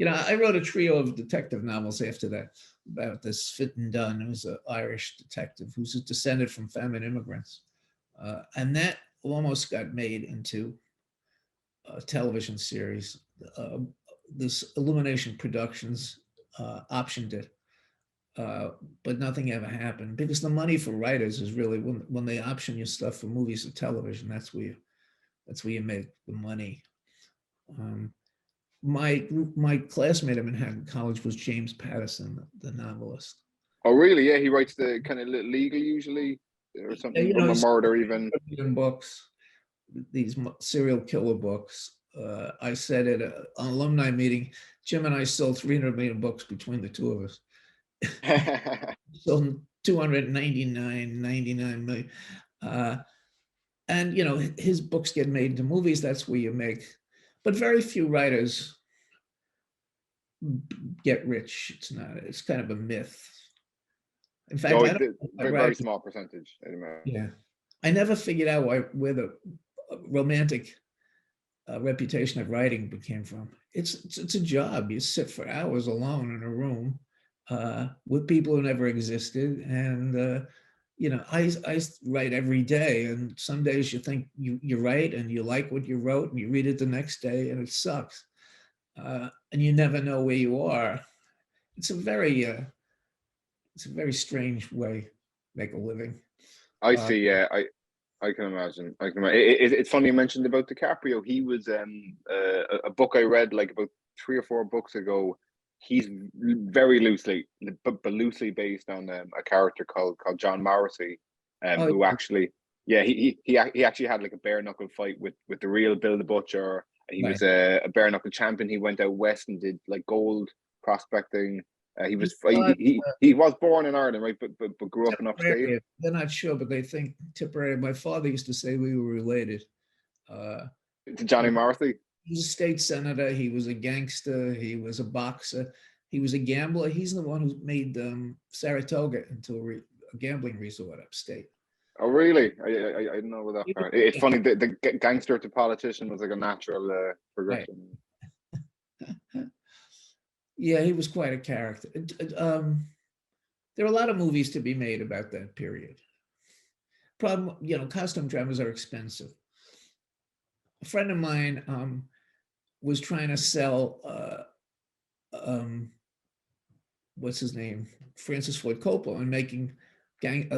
I wrote a trio of detective novels after that about this Fitton Dunn, who's an Irish detective who's a descendant from FAMINE immigrants, and that almost got made into a television series. This Illumination Productions optioned it, but nothing ever happened, because the money for writers is really when they option your stuff for movies or television. That's where you make the money. My classmate at Manhattan College was James Patterson, the novelist. Oh, really? Yeah, he writes the kind of legal usually, or something, Yeah, a murder even. Books, these serial killer books. I said at an alumni meeting, Jim and I sold 300 million books between the two of us. Sold 299 million. And his books get made into movies. That's where you make, but very few writers get rich. It's kind of a myth. In fact, No, I don't very small percentage. Yeah, I never figured out where the romantic reputation of writing came from. It's a job. You sit for hours alone in a room with people who never existed, and I write every day, and some days you think you write and you like what you wrote, and you read it the next day and it sucks, and you never know where you are. It's a very strange way to make a living. I see. Yeah, I can imagine. It's funny you mentioned about DiCaprio. He was a book I read like about 3 or 4 books ago. He's very loosely based on a character called John Morrissey, who actually, yeah, he actually had like a bare knuckle fight with the real Bill the Butcher. He was a bare knuckle champion. He went out west and did like gold prospecting. He was born in Ireland, right? But grew up in upstate. They're not sure, but they think Tipperary. My father used to say we were related. To Johnny Morrissey. He was a state senator. He was a gangster. He was a boxer. He was a gambler. He's the one who made Saratoga into a gambling resort upstate. Oh, really? I didn't know about that part. It's funny. The gangster to politician was like a natural progression. Right. Yeah, he was quite a character. There are a lot of movies to be made about that period. Problem, costume dramas are expensive. A friend of mine was trying to sell, what's his name, Francis Ford Coppola, and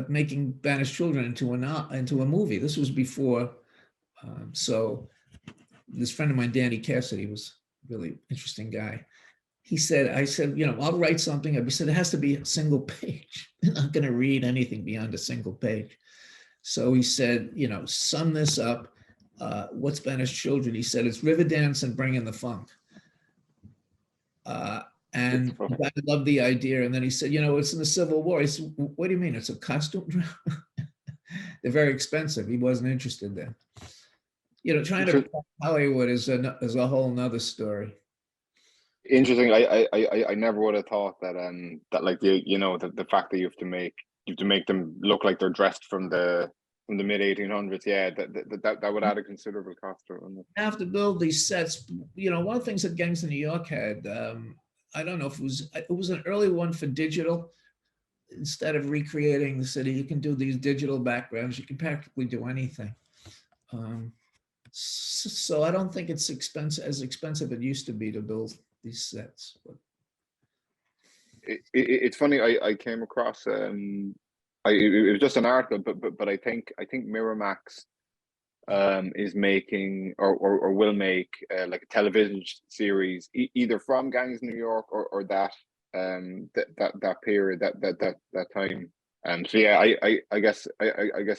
making Banished Children into a movie. This was before, so this friend of mine, Danny Cassidy, was a really interesting guy. I said, I'll write something. He said, it has to be a single page. They're not going to read anything beyond a single page. So he said, sum this up. What's Banished Children? He said, it's Riverdance and Bring in the Funk. Uh, It's and the funny. guy loved the idea. And then he said, it's in the Civil War. He said, what do you mean? It's a costume drama? They're very expensive. He wasn't interested then. Trying to play Hollywood is a whole nother story. Interesting. I never would have thought that that like the fact that you have to make them look like they're dressed from the mid 1800s. Yeah, that would add a considerable cost to it. Wouldn't it? You have to build these sets. One of the things that Gangs in New York had, I don't know if it was an early one for digital. Instead of recreating the city, you can do these digital backgrounds. You can practically do anything. So I don't think it's as expensive it used to be to build these sets. But It's funny. I came across it was just an article, but I think Miramax is making or will make like a television series either from Gangs in New York or that period that time. So yeah, I guess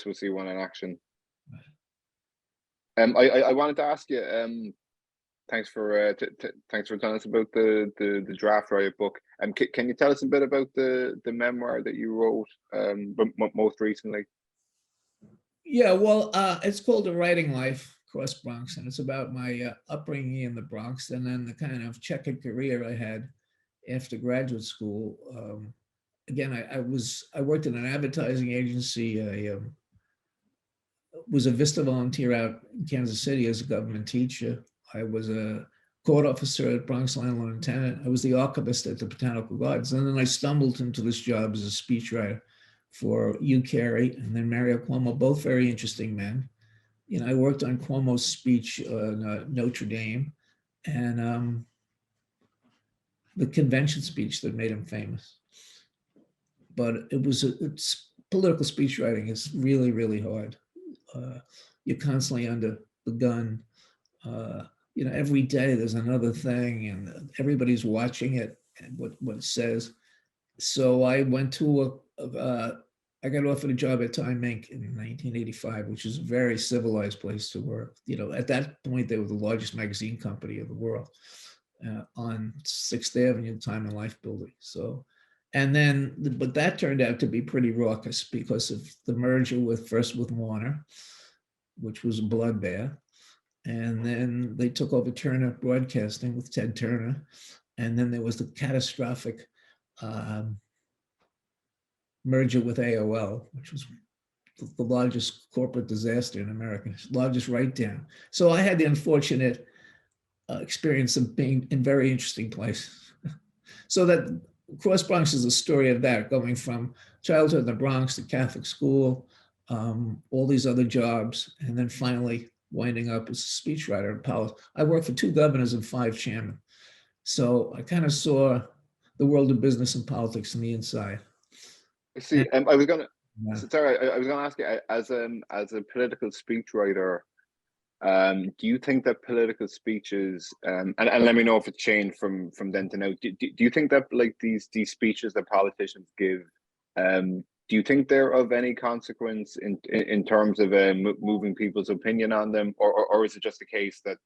we'll see one in action. I wanted to ask you thanks for thanks for telling us about the Draft Riot book. Can you tell us a bit about the memoir that you wrote but most recently? yeah, well, it's called A Writing Life Cross Bronx, and it's about my upbringing in the Bronx and then the kind of checkered career I had after graduate school. Again, I worked in an advertising agency. I was a Vista volunteer out in Kansas City as a government teacher. I was a court officer at Bronx Landlord and Tenant. I was the archivist at the Botanical Gardens. And then I stumbled into this job as a speechwriter for Hugh Carey and then Mario Cuomo, both very interesting men. I worked on Cuomo's speech on Notre Dame and the convention speech that made him famous. But it's political speech writing is really, really hard. You're constantly under the gun. Every day there's another thing and everybody's watching it and what it says. So I went to I got offered a job at Time Inc. in 1985, which is a very civilized place to work. At that point, they were the largest magazine company in the world on 6th Avenue, Time and Life building. So, but that turned out to be pretty raucous because of the merger first with Warner, which was a bloodbath. And then they took over Turner Broadcasting with Ted Turner. And then there was the catastrophic merger with AOL, which was the largest corporate disaster in America, largest write-down. So I had the unfortunate experience of being in very interesting places. So that Cross Bronx is a story of that, going from childhood in the Bronx to Catholic school, all these other jobs, and then finally winding up as a speechwriter in politics. I worked for 2 governors and 5 chairmen. So I kind of saw the world of business and politics on the inside. See, I was gonna. Sorry, I was gonna ask you as a political speechwriter. Do you think that political speeches, and let me know if it's changed from then to now. Do you think that like these speeches that politicians give, do you think they're of any consequence in terms of moving people's opinion on them, or is it just a case that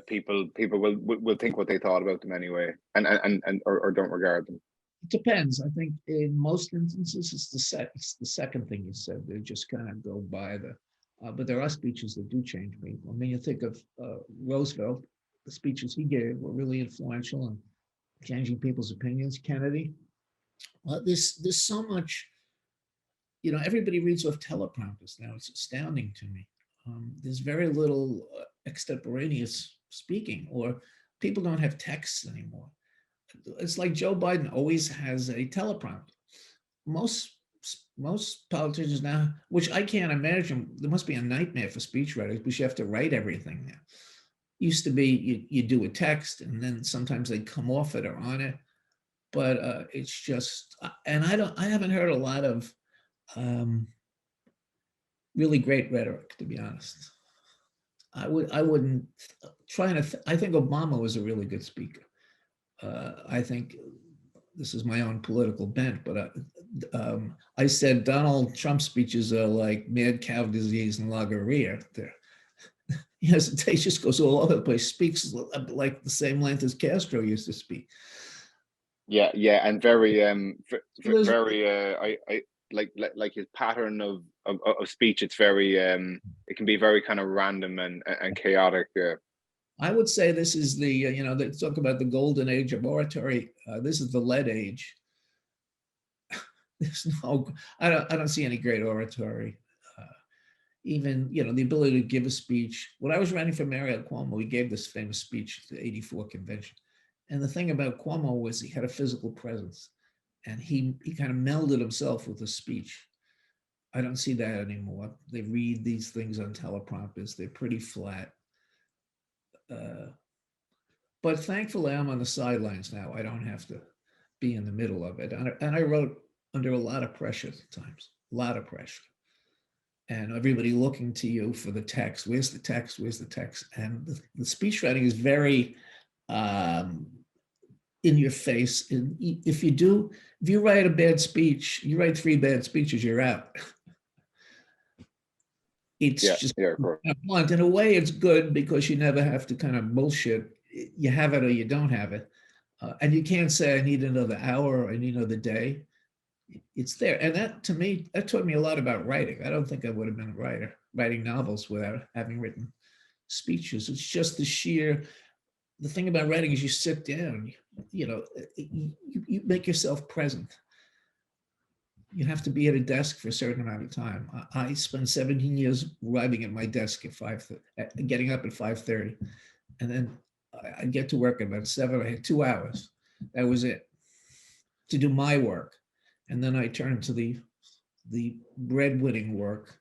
people will think what they thought about them anyway, or don't regard them? It depends. I think in most instances, it's the second thing you said. They just kind of go by but there are speeches that do change people. I mean, you think of Roosevelt, the speeches he gave were really influential in changing people's opinions. Kennedy, well, there's so much, everybody reads off teleprompters now. It's astounding to me. There's very little extemporaneous speaking, or people don't have texts anymore. It's like Joe Biden always has a teleprompter. Most politicians now, which I can't imagine, there must be a nightmare for speechwriters because you have to write everything now. Used to be you do a text and then sometimes they come off it or on it, but it's just, and I haven't heard a lot of really great rhetoric, to be honest. I wouldn't I think Obama was a really good speaker. I think this is my own political bent, but I said Donald Trump speeches are like mad cow disease and logorrhea. He hesitates, just goes all over the place, speaks like the same length as Castro used to speak. Yeah, yeah, and very There's- very I like his pattern of speech. It's very it can be very kind of random and chaotic. I would say this is the, they talk about the golden age of oratory. This is the lead age. There's no, I don't see any great oratory. Even, the ability to give a speech. When I was running for mayor at Cuomo, he gave this famous speech at the '84 convention. And the thing about Cuomo was he had a physical presence, and he kind of melded himself with the speech. I don't see that anymore. They read these things on teleprompters. They're pretty flat. But thankfully, I'm on the sidelines now. I don't have to be in the middle of it. And I wrote under a lot of pressure at times, a lot of pressure. And everybody looking to you for the text. Where's the text? Where's the text? And the speech writing is very in your face. And if you write a bad speech, you write 3 bad speeches, you're out. It's just of course. blunt. In a way, it's good because you never have to kind of bullshit. You have it or you don't have it. And you can't say, I need another hour or I need another day. It's there. And that, to me, that taught me a lot about writing. I don't think I would have been a writer writing novels without having written speeches. It's just the thing about writing is you sit down, you make yourself present. You have to be at a desk for a certain amount of time. I spent 17 years writing at my desk at getting up at 5:30. And then I'd get to work at about 7. I had 2 hours. That was it to do my work. And then I turned to the breadwinning work,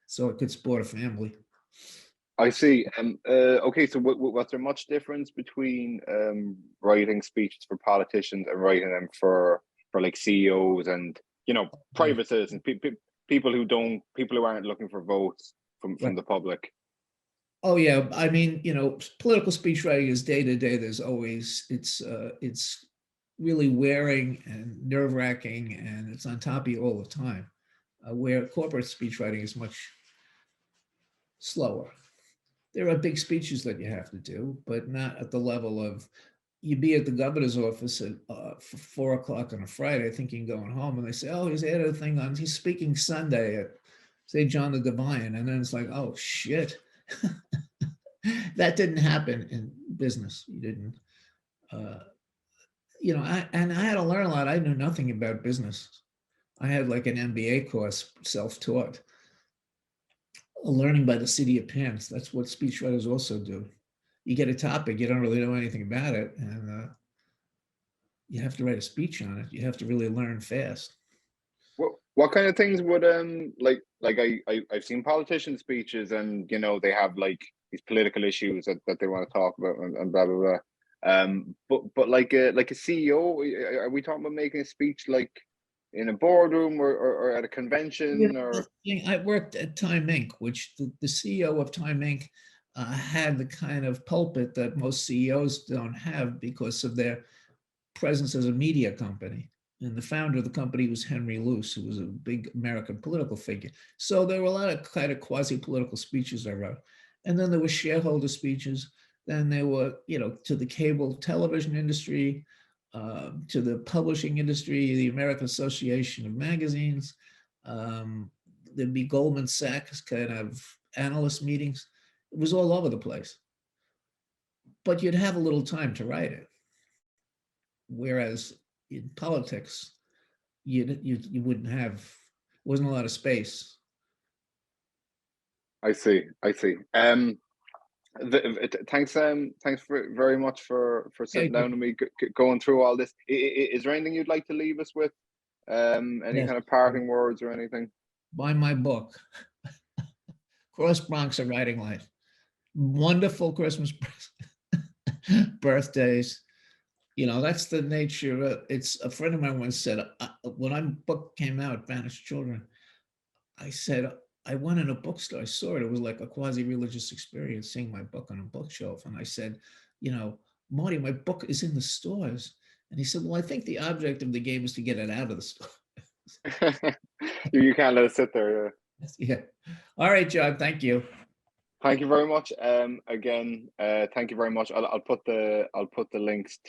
so I could support a family. I see. Okay, so was there much difference between writing speeches for politicians and writing them for like CEOs and private citizens, people who aren't looking for votes from the public? Oh yeah, I mean, political speech writing is day to day. There's always it's really wearing and nerve-wracking, and it's on top of you all the time. Where corporate speech writing is much slower. There are big speeches that you have to do, but not at the level of you be at the governor's office at 4 o'clock on a Friday thinking going home, and they say, oh, he's added a thing on, he's speaking Sunday at, say, John the Divine. And then it's like, oh, shit. That didn't happen in business. You didn't, I had to learn a lot. I knew nothing about business. I had like an MBA course, self-taught, learning by the seat of your pants. That's what speechwriters also do. You get a topic, you don't really know anything about it, and you have to write a speech on it. You have to really learn fast. What kind of things would I've seen politician speeches, and they have like these political issues that they want to talk about and blah blah blah. But like a CEO, are we talking about making a speech like in a boardroom or at a convention? Or I worked at Time Inc., which the CEO of Time Inc. Had the kind of pulpit that most CEOs don't have because of their presence as a media company. And the founder of the company was Henry Luce, who was a big American political figure. So there were a lot of kind of quasi-political speeches I wrote. And then there were shareholder speeches. Then there were, to the cable television industry, to the publishing industry, the American Association of Magazines. There'd be Goldman Sachs kind of analyst meetings. It was all over the place. But you'd have a little time to write it. Whereas in politics, you wouldn't have, wasn't a lot of space. I see. Thanks very much for sitting down with me, going through all this. Is there anything you'd like to leave us with? Any kind of parting words or anything? Buy my book, Cross Bronx: A Writing Life. Wonderful Christmas present. Birthdays. That's the nature of it. It's a friend of mine once said, when my book came out, Vanished Children, I said, I went in a bookstore, I saw it. It was like a quasi-religious experience, seeing my book on a bookshelf. And I said, Marty, my book is in the stores. And he said, well, I think the object of the game is to get it out of the store. You can't let it sit there. Yeah. All right, John, thank you. Thank you very much. Again, thank you very much. I'll put the links